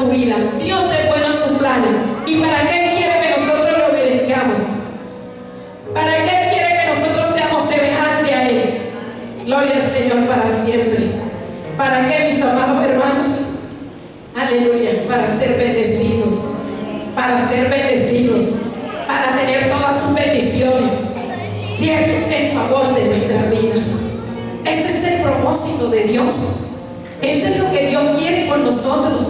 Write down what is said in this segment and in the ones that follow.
su vida. Dios es bueno en sus planes. ¿Y para qué quiere que nosotros le obedezcamos? ¿Para qué quiere que nosotros seamos semejantes a Él? Gloria al Señor para siempre. ¿Para qué, mis amados hermanos? Aleluya. Para ser bendecidos. Para ser bendecidos. Para tener todas sus bendiciones. Cierto, en favor de nuestras vidas. Ese es el propósito de Dios. Eso es lo que Dios quiere con nosotros.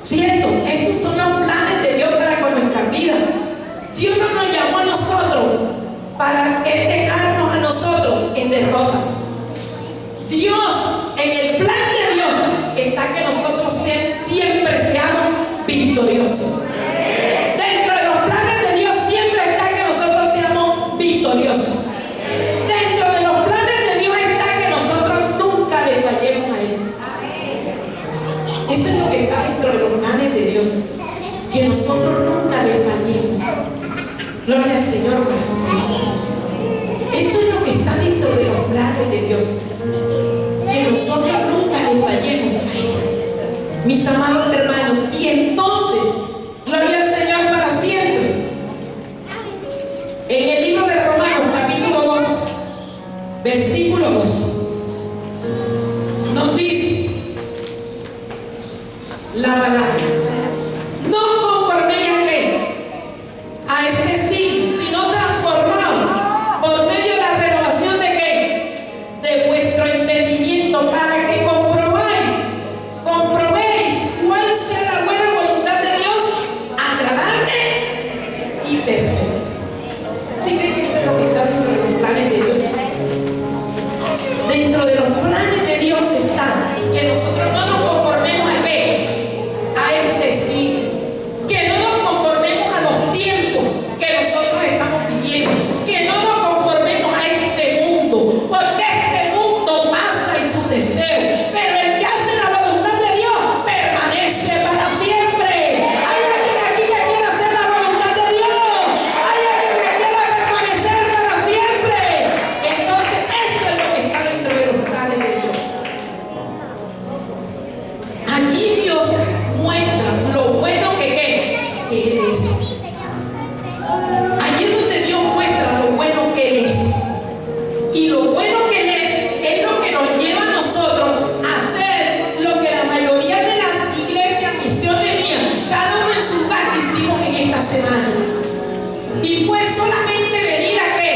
Cierto, estos son los planes de Dios para con nuestras vidas. Dios no nos llamó a nosotros para dejarnos a nosotros en derrota. Dios, en el plan de Dios, está que nosotros siempre seamos victoriosos. Dentro de los planes de Dios siempre está que nosotros seamos victoriosos. Dentro de los planes de Dios está que nosotros nunca le fallemos a Él. Eso es lo que está dentro de los planes de Dios, que nosotros nunca le fallemos. Gloria al Señor para siempre. Eso es lo que está dentro de los planes de Dios, que nosotros nunca le fallemos a Él. Mis amados hermanos, y entonces, gloria al Señor para siempre. En el libro de Romanos, capítulo 2, versículo 2, nos dice la palabra: no conforméis a qué, a este siglo, sino transformados por medio de la renovación de qué, de vuestro entendimiento, para que comprobéis cuál sea la buena voluntad de Dios, agradable y perfecta. ¿Sí creen que eso es lo que está dentro de los planes de Dios? Dentro de los planes de Dios está que nosotros no nos conformemos a qué, a este siglo, que no nos conformemos a los tiempos que nosotros estamos viviendo, que no nos conformemos a este mundo, porque este mundo pasa y sus deseos, pero el que hace la voluntad de Dios permanece para siempre. Hay alguien aquí que quiere hacer la voluntad de Dios, hay alguien que quiere permanecer para siempre. Entonces eso es lo que está dentro de los planes de Dios. Aquí Dios muestra lo bueno que Él es. Allí es donde Dios muestra lo bueno que Él es. Y lo bueno que Él es lo que nos lleva a nosotros a hacer lo que la mayoría de las iglesias misionerías, cada uno en su casa, hicimos en esta semana. Y fue solamente venir a qué.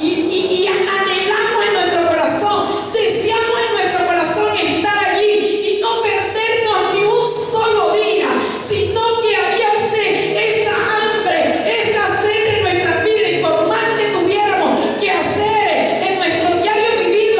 Y anhelamos en nuestro corazón, deseamos en nuestro corazón estar allí y no perdernos ni un solo día, sino que había esa hambre, esa sed en nuestras vidas, y por más que tuviéramos que hacer en nuestro diario vivir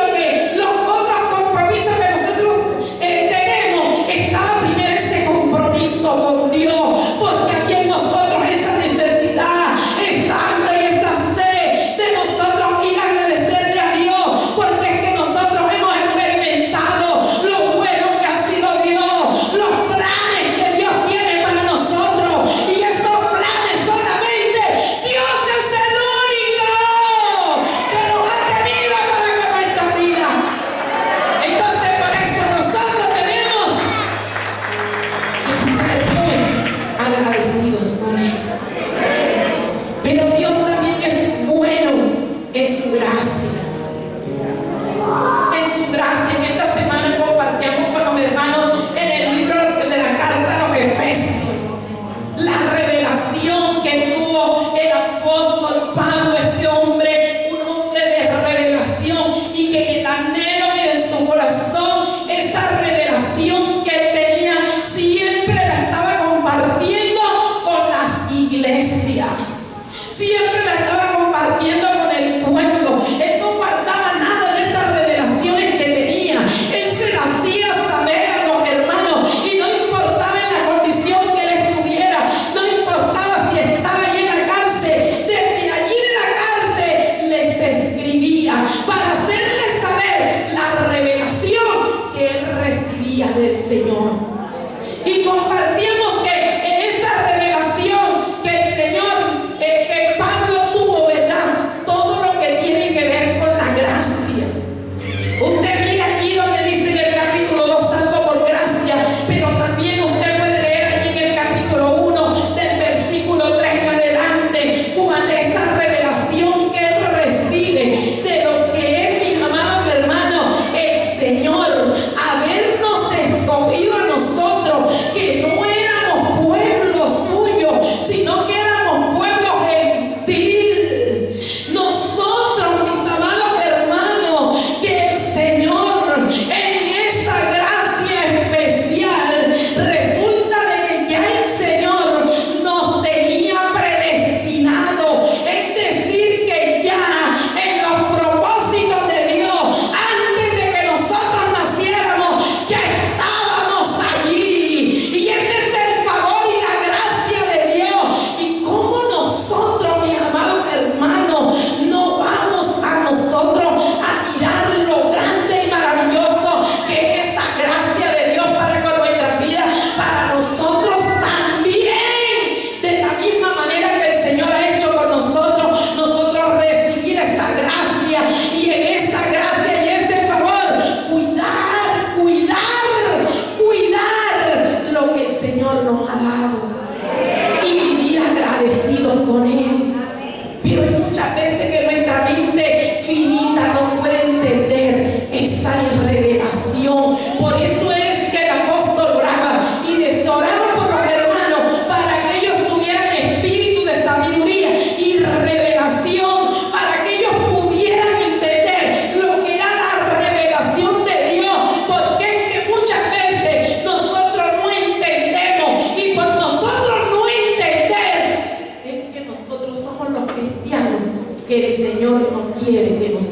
los otros compromisos que nosotros tenemos, estaba primero ese compromiso con Dios, porque había en nosotros esa necesidad, esa hambre y esa sed de nosotros ir a agradecerle a Dios, porque es que nosotros hemos experimentado lo bueno que ha sido Dios, los planes que Dios tiene para nosotros, y esos planes solamente Dios es el único que nos ha tenido para con nuestra vida. Entonces por eso nosotros tenemos que ser agradecidos con Él. Pero Dios también es bueno en su gracia. En su gracia. En esta semana compartíamos con los hermanos en el libro de la carta a los Efesios la revelación que tuvo el apóstol Pablo, este hombre, un hombre de revelación, y que el anhelo en su corazón, esa revelación que él tenía, siempre la estaba compartiendo con las iglesias, siempre la estaba compartiendo con el pueblo. Él no guardaba nada de esas revelaciones que tenía, él se las hacía saber a los hermanos, y no importaba en la condición que él estuviera, no importaba si estaba allí en la cárcel, desde allí de la cárcel les escribía para hacerles saber la revelación que él recibía del Señor. Y compartíamos que en esa revelación que el Señor, que Pablo tuvo, ¿verdad? Todo lo que tiene que ver con la gracia. Usted mira aquí donde dice en el capítulo 2 algo por gracia, pero también usted puede leer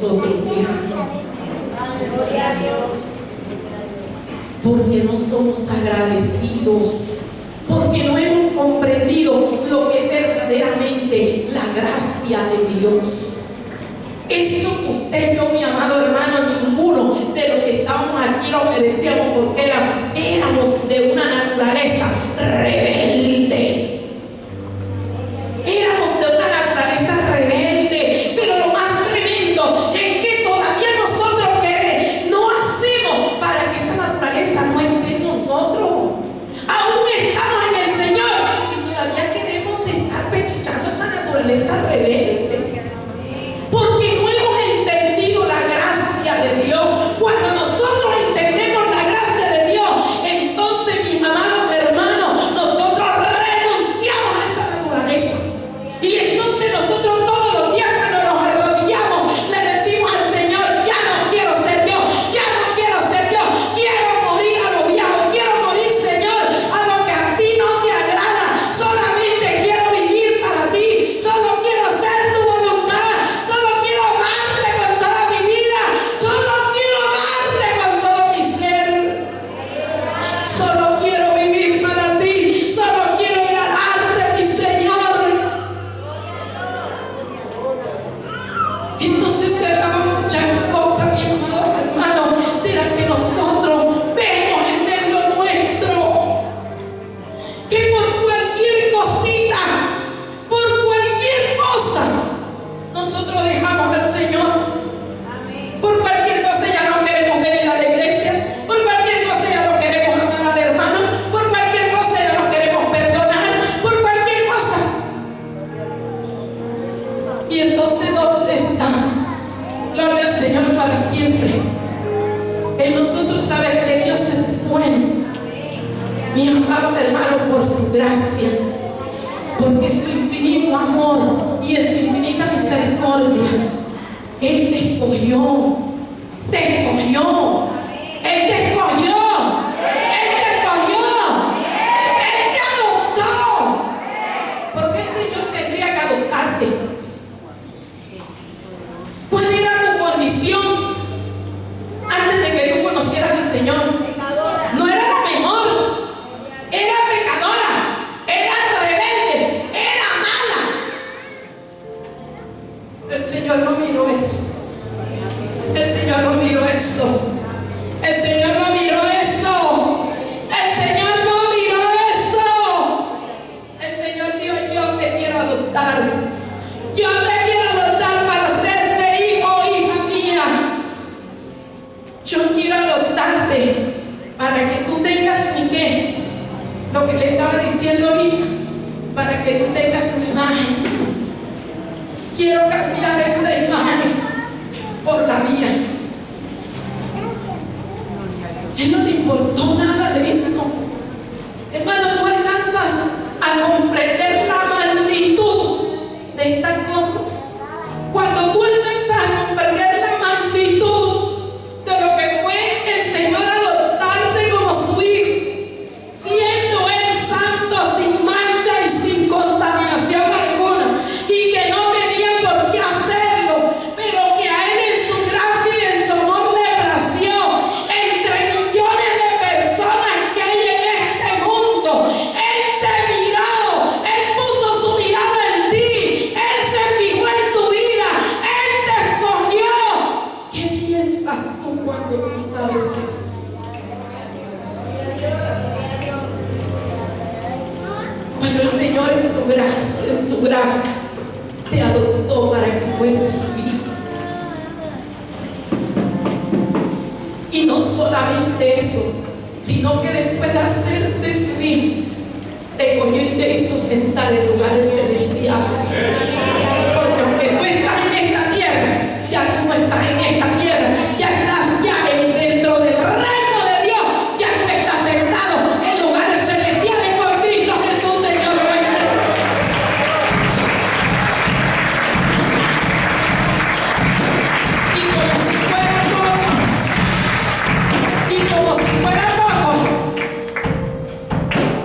nosotros, hijos. Porque no somos agradecidos, porque no hemos comprendido lo que es verdaderamente la gracia de Dios. Eso que usted y yo, mi amado hermano, ninguno de los que estábamos aquí lo merecíamos, porque éramos de una naturaleza rebelde. Éramos de una naturaleza rebelde, pero lo más tremendo es que todavía nosotros no hacemos para que esa naturaleza no esté en nosotros. Aún estamos en el Señor y todavía queremos estar pechichando esa naturaleza rebelde. Porque no hemos entendido la gracia de Dios. Cuando nosotros entendemos la gracia de Dios, entonces, mis amados hermanos, nosotros renunciamos a esa naturaleza. Y entonces nosotros todos los días, cuando nos arrodillamos, le decimos al Señor: ya no quiero ser yo, ya no quiero ser yo, quiero morir a lo viejo, quiero morir, Señor, a lo que a ti no te agrada. Solamente quiero vivir para ti, solo quiero hacer tu voluntad, solo quiero amarte con toda mi vida, solo quiero amarte con todo mi ser, solo quiero vivir para ti, solo quiero agradarte, mi Señor. Entonces se daban muchas cosas, mi amado hermano, de las que nosotros vemos en medio nuestro, que por cualquier cosita, por cualquier cosa, nosotros dejamos al Señor. Por cualquier cosa ya no queremos venir a la iglesia, por cualquier cosa ya no queremos amar al hermano, por cualquier cosa ya no queremos perdonar, por cualquier cosa. Y entonces, ¿dónde está? Gloria al Señor para siempre. En nosotros saber que Dios es bueno, mi amado hermano, por su gracia, porque su infinito amor y en su infinita misericordia, Él te escogió, te escogió, Él te escogió, Él te escogió, Él te adoptó. Porque el Señor tendría que adoptarte. ¿Cuál era tu condición antes de que tú conocieras al Señor? No era la mejor, era pecadora, era rebelde, era mala. El Señor no miró eso. El Señor no miró eso. El Señor no miró eso. El Señor no miró eso. El Señor dijo: yo te quiero adoptar. Yo te quiero adoptar para hacerte hijo o hija mía. Yo quiero adoptarte para que tú tengas mi qué. Lo que le estaba diciendo ahorita, para que tú tengas mi imagen. Quiero cambiar esa imagen por la mía. Él no le importó nada de eso. Hermano, tú alcanzas a comprender la magnitud de estas cosas. Cuando tú alcanzas a comprender la magnitud de lo que fue el Señor adoptarte como su hijo, siendo Él santo, sin mancha y sin contaminación alguna, y que no tenía por qué hacerlo, pero que a Él en su gracia y en su amor le plació, entre millones de personas que hay en este mundo. Él te miró, Él puso su mirada en ti, Él se fijó en tu vida, Él te escogió. ¿Qué piensas tú cuando tú sabes esto? Cuando el Señor en tu gracia, en su gracia, te adoptó para que fueses su hijo. Y no solamente eso, sino que después de hacerte su hijo, te cogió y te hizo sentar en lugares celestiales. Porque aunque tú estás en esta tierra, ya tú no estás en esta tierra, ya estás dentro del reino de Dios, ya tú estás sentado en lugares celestiales con Cristo Jesús, Señor nuestro. Y como si fuera poco,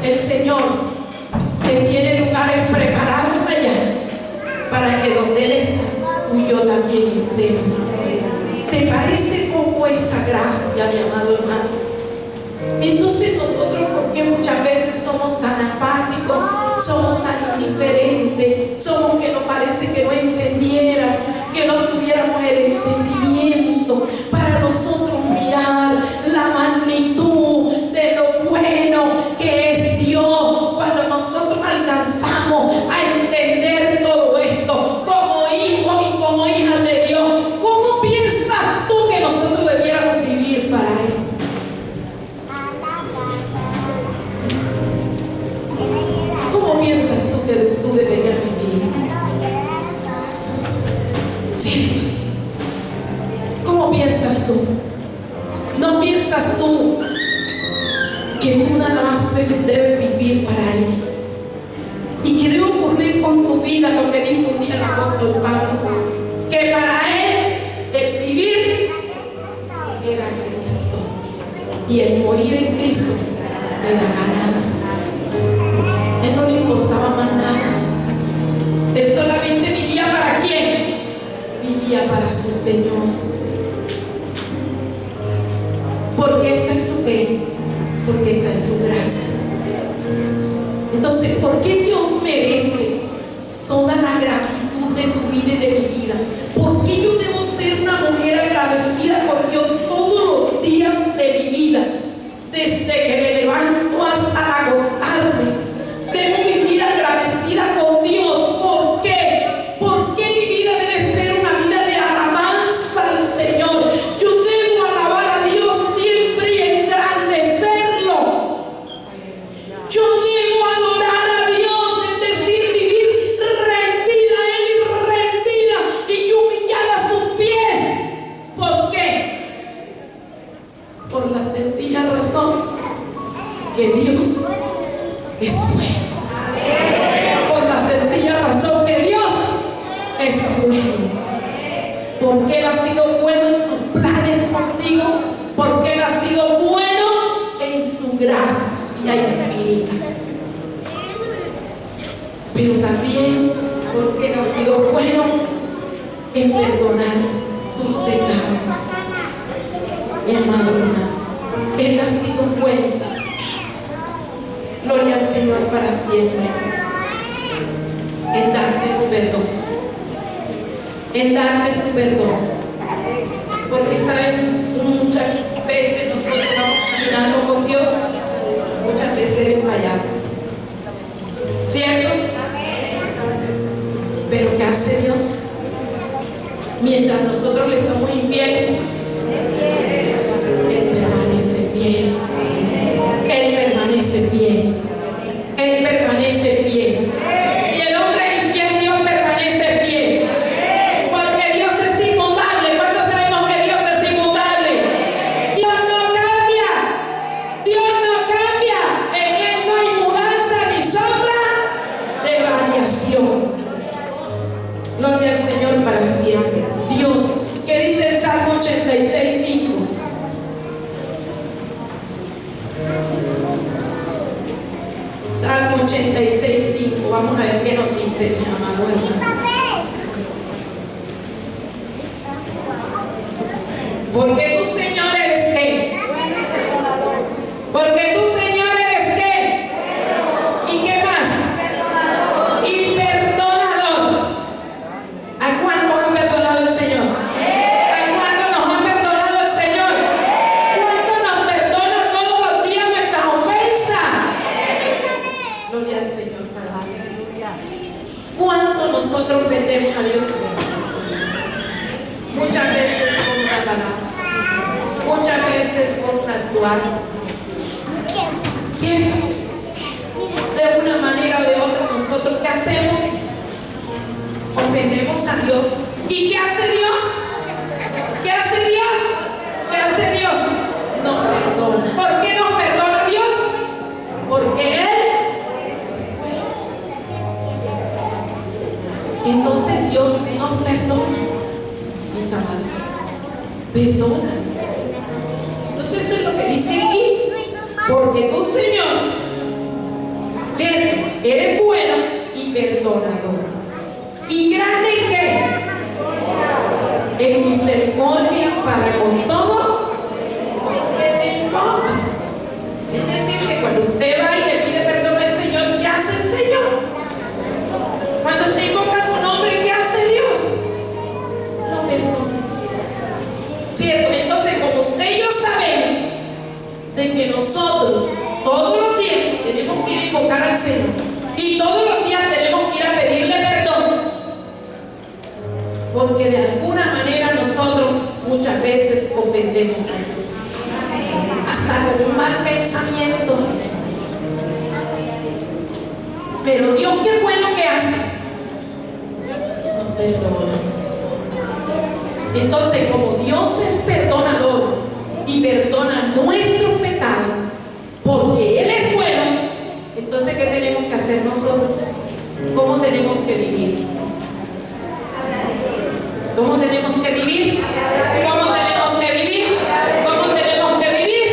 el Señor te tiene lugares preparados allá, para que donde Él está, tú y yo también estemos. tuvo esa gracia, mi amado hermano. Entonces nosotros, porque muchas veces somos tan apáticos, somos tan indiferentes, somos que nos parece que no entendiéramos, que no tuviéramos el entendimiento para nosotros mirar la magnitud de lo bueno que es Dios, cuando nosotros alcanzamos a entender todo esto como hijos y como hijas de Dios. ¿Cómo piensas tú que nosotros debiéramos vivir para Él? ¿Cómo piensas tú que tú deberías vivir? ¿Cierto? ¿Cómo piensas tú? ¿No piensas tú que tú nada más debes vivir para Él? Y que debe ocurrir con tu vida lo que dijo un día el apóstol Pablo, que para Él el vivir era Cristo y el morir en Cristo era ganancia. Él no le importaba más nada. Él solamente vivía ¿para quién? Vivía para su Señor. Porque esa es su fe, porque esa es su gracia. Entonces, ¿por qué Dios merece toda la gratitud de tu vida y de mi vida? ¿Por qué yo debo ser una mujer agradecida por Dios todos los días de mi vida? Desde que me levanto hasta acostarme, debo vivir agradecida con Dios. ¿Por qué? Porque mi vida debe ser una vida de alabanza al Señor. Yo debo alabar a Dios siempre y engrandecerlo. Yo debo adorar a Dios, es decir, vivir rendida a Él y rendida y humillada a sus pies. ¿Por qué? Por la sencilla razón que Dios es bueno. Por la sencilla razón que Dios es bueno. Porque Él ha sido bueno en sus planes contigo. Porque Él ha sido bueno en su gracia infinita. Pero también porque Él ha sido bueno en perdonar tus pecados. Mi amado hermano, Él ha sido bueno. Gloria al Señor para siempre. En darte su perdón. En darte su perdón. Porque sabes, muchas veces nosotros vamos caminando con Dios, muchas veces le fallamos. ¿Cierto? Pero ¿qué hace Dios? Mientras nosotros le somos infieles, Él permanece fiel. Él permanece fiel. Él permanece fiel. Si el hombre es infiel, Dios permanece fiel. Porque Dios es inmutable. ¿Cuántos sabemos que Dios es inmutable? Dios no cambia. Dios no cambia. En Él no hay mudanza ni sombra de variación. Gloria al Señor para siempre. Dios, ¿qué dice el Salmo 86:5? Salmo 86:5. Vamos a ver qué nos dice, mi amado hermano. Porque tú, Señor, eres qué. Porque tú, Señor, eres qué. ¿Y qué más? Y perdonador. ¿A cuántos ha perdonado el Señor? ¿A cuántos nos ha perdonado el Señor? ¿Cuántos nos perdona todos los días nuestras ofensas? Gloria al Señor para siempre. ¿Cuánto nosotros ofendemos a Dios? Muchas veces con una palabra, muchas veces con un actuar. ¿Cierto? De una manera o de otra, nosotros ¿qué hacemos? Ofendemos a Dios. ¿Y qué hace Dios? ¿Qué hace Dios? ¿Qué hace Dios? Nos perdona. ¿Por qué nos perdona Dios? Porque Él es bueno. Entonces Dios nos perdona, mis amados. Perdona. Entonces eso es lo que dice aquí. Porque tú, Señor, ¿cierto? Eres bueno y perdonador. ¿Y grande en qué? En misericordia para con todos nosotros todos los días tenemos que ir a invocar al Señor y todos los días tenemos que ir a pedirle perdón, porque de alguna manera nosotros muchas veces ofendemos a Dios, hasta con un mal pensamiento. Pero Dios, qué bueno que hace, nos perdona. Entonces, como Dios es perdonador y perdona nuestros pecados, porque Él es bueno, entonces ¿qué tenemos que hacer nosotros? ¿Cómo tenemos que vivir? ¿Cómo tenemos que vivir? ¿Cómo tenemos que vivir? ¿Cómo tenemos que vivir?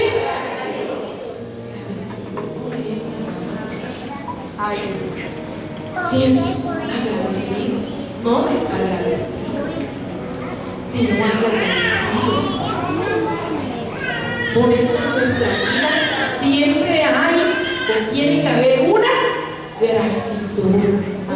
Siempre agradecido, no desagradecido, sino agradecidos. Por eso en nuestra vida siempre hay o tiene que haber una gratitud,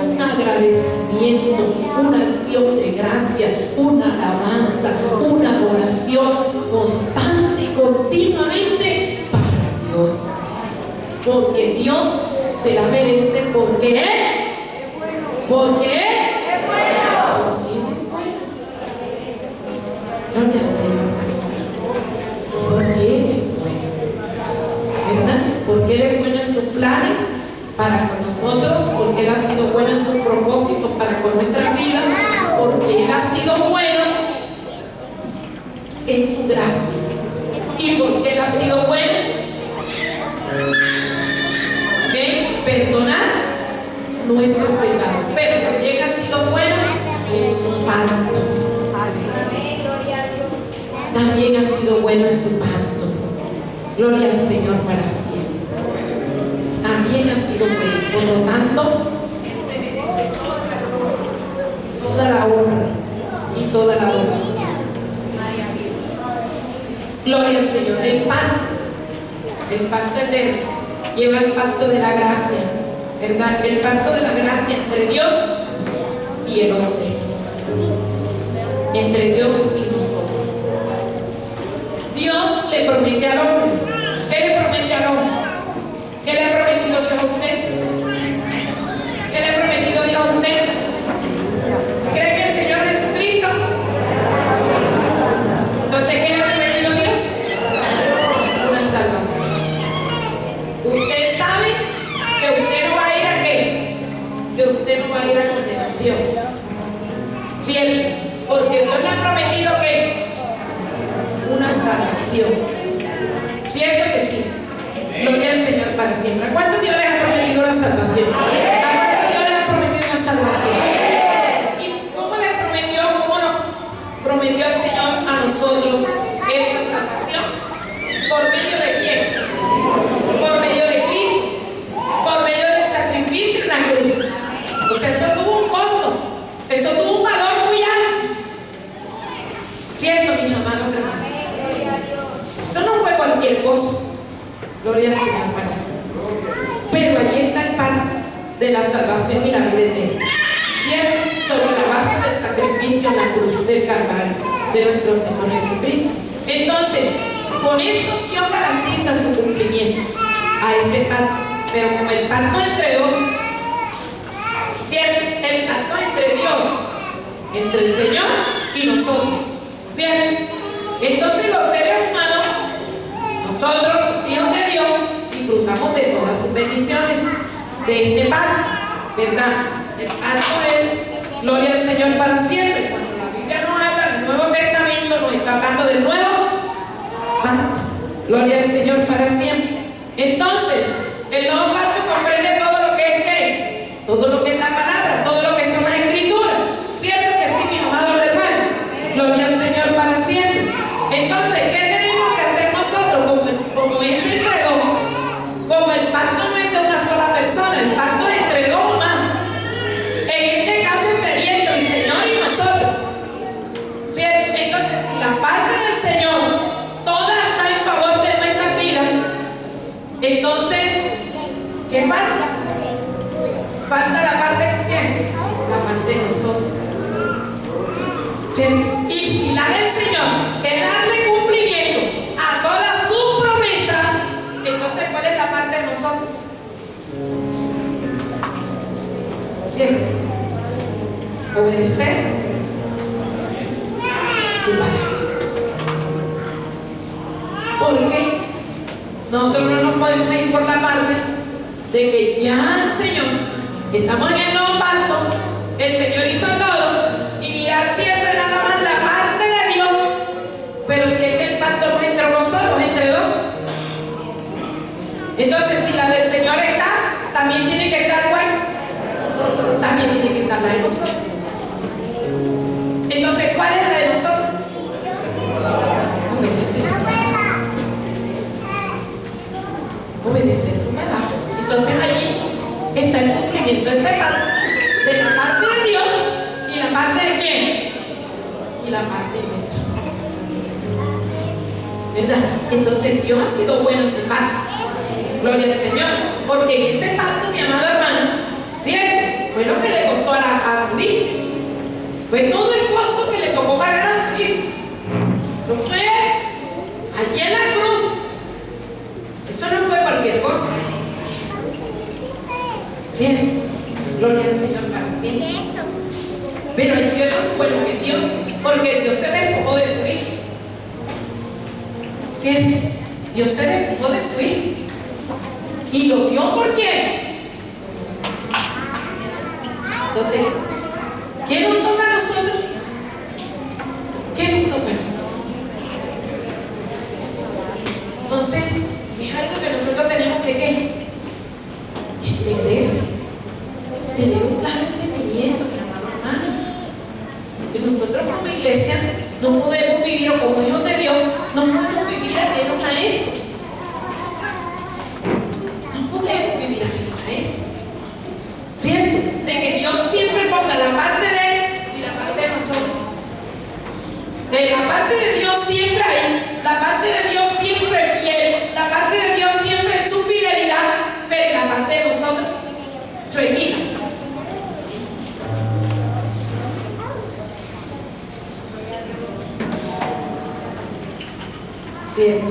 un agradecimiento, una acción de gracia, una alabanza, una adoración constante y continuamente para Dios. Porque Dios se la merece, porque Él es bueno. Porque Él es bueno. Gloria al Señor. Porque Él es bueno, ¿verdad? Porque Él es bueno en sus planes para con nosotros, porque Él ha sido bueno en sus propósitos para con nuestra vida, porque Él ha sido bueno en su gracia, y porque Él ha sido bueno en perdonar nuestros pecados, pero también ha sido bueno en su pacto. También ha sido bueno en su pacto. Gloria al Señor para siempre. También ha sido bueno. Por lo tanto, Él se merece toda la honra y toda la adoración. Gloria al Señor. El pacto eterno lleva el pacto de la gracia, ¿verdad? El pacto de la gracia entre Dios y el hombre, entre Dios y nosotros. Dios le promete al hombre. ¿Qué le promete al hombre? ¿Qué le ha prometido Dios a usted? ¿Qué le ha prometido Dios a usted? ¿Cree que el Señor Jesucristo? Entonces, ¿qué le ha prometido Dios? Una salvación. Usted sabe que usted no va a ir a qué? Que usted no va a ir a condenación. ¿Cierto? Porque Dios le ha prometido que una salvación. ¿Cierto que sí? Gloria al Señor para siempre. ¿A cuántos Dios les ha prometido una salvación? ¿A cuántos Dios les ha prometido una salvación? ¿Y cómo les prometió? ¿Cómo nos prometió el Señor a nosotros esa salvación? ¿Por medio de quién? Por medio de Cristo. Por medio del sacrificio en la cruz. O sea, eso tuvo un costo. Eso tuvo un valor muy alto. ¿Cierto, mis amados hermanos? Eso no fue cualquier cosa. Gloria al Señor para siempre. Pero allí está el pacto de la salvación y la vida eterna. ¿Cierto? Sobre la base del sacrificio en la cruz del Calvario de nuestro Señor Jesucristo. Entonces, con esto Dios garantiza su cumplimiento a ese pacto. Pero como el pacto entre dos, ¿cierto? El pacto entre Dios, entre el Señor y nosotros, ¿cierto? Entonces los seres humanos, nosotros los hijos de Dios, disfrutamos de todas sus bendiciones de este pacto, ¿verdad? El pacto es gloria al Señor para siempre. Cuando la Biblia nos habla del Nuevo Testamento, nos está hablando del nuevo pacto. Gloria al Señor para siempre. Entonces, el nuevo pacto comprende todo lo que es ¿qué? Todo lo que es la palabra, todo lo que son las escrituras. ¿Cierto que sí, mis amados hermanos? Gloria al Señor para siempre. Entonces, ¿qué tenemos que hacer nosotros? Como es entre dos, como el pacto no es de una sola persona, el pacto es entre dos o más. En este caso sería entre el Señor y nosotros. ¿Cierto? Entonces, si la parte del Señor toda está en favor de nuestras vidas, entonces, ¿qué falta? Falta la parte de ¿qué? La parte de nosotros. ¿Cierto? Y si la del Señor es darle cumplimiento a todas sus promesas, nosotros? ¿Quién? Obedecer su palabra. ¿Por qué? Nosotros no nos podemos ir por la parte de que ya el Señor, que estamos en el nuevo pacto, el Señor hizo todo, y mirar siempre nada más la parte de Dios, pero si es que el pacto no es entre nosotros, es entre dos. Entonces, si la del Señor está, también tiene que estar igual, también tiene que estar la de nosotros. Entonces, ¿cuál es la de nosotros? Obedecer su palabra. Entonces allí está el cumplimiento de ese pacto, de la parte de Dios y la parte de quién, y la parte nuestra, ¿verdad? Entonces Dios ha sido bueno en su pacto, gloria al Señor, porque en ese pacto, mi amada hermana, ¿cierto? Fue lo que le costó a su hijo, fue todo el costo que le tocó pagar a su hijo. Eso fue allí en la cruz. Eso no fue cualquier cosa. ¿Cierto? Gloria al Señor para siempre. Pero yo no fue lo que Dios, porque Dios se despojó de su hijo. ¿Cierto? Dios se despojó de su hijo. Y lo dio por quién. Entonces, ¿qué nos toca a nosotros? ¿Qué nos toca a nosotros? Entonces, es algo que nosotros tenemos que entender, tener un claro entendimiento, mi amado hermano, que nosotros como iglesia no podemos vivir, o como hijos de Dios, no podemos vivir ajenos a esto. No podemos vivir ajenos a esto. ¿Cierto? De que Dios siempre ponga la parte de Él y la parte de nosotros. De la parte de Dios siempre hay, la parte de Dios siempre fiel, la parte de Dios siempre en su fidelidad, pero la parte de nosotros, chuequita. ¿Cierto?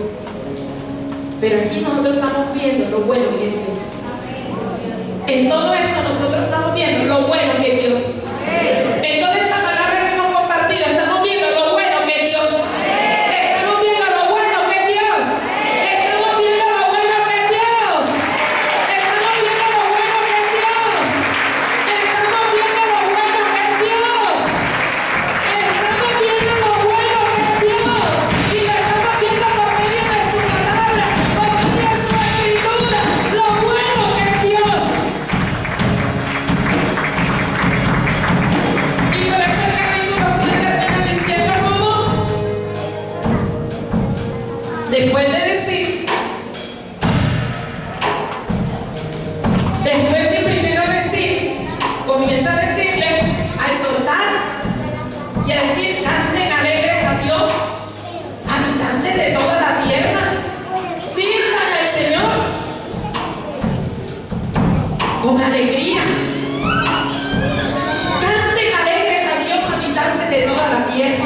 Pero aquí nosotros estamos viendo lo bueno que es Dios. En todo esto nosotros estamos viendo lo bueno que es Dios. En toda esta palabra que hemos compartido, estamos viendo lo bueno que es Dios. Estamos viendo lo bueno que es Dios. Estamos viendo lo bueno que es Dios. Estamos viendo lo bueno que es Dios. Estamos viendo lo bueno que es Dios. Estamos viendo lo bueno que es Dios. Y lo estamos viendo por medio de su palabra, por medio de su escritura, lo bueno que es Dios. Y por eso el capítulo 7 termina diciendo cómo, después de decir, después de primero decir, comienza a decirle, a exhortar y a decir, canten alegres a Dios, habitantes de toda la tierra, sirvan al Señor con alegría. Canten alegres a Dios, habitantes de toda la tierra.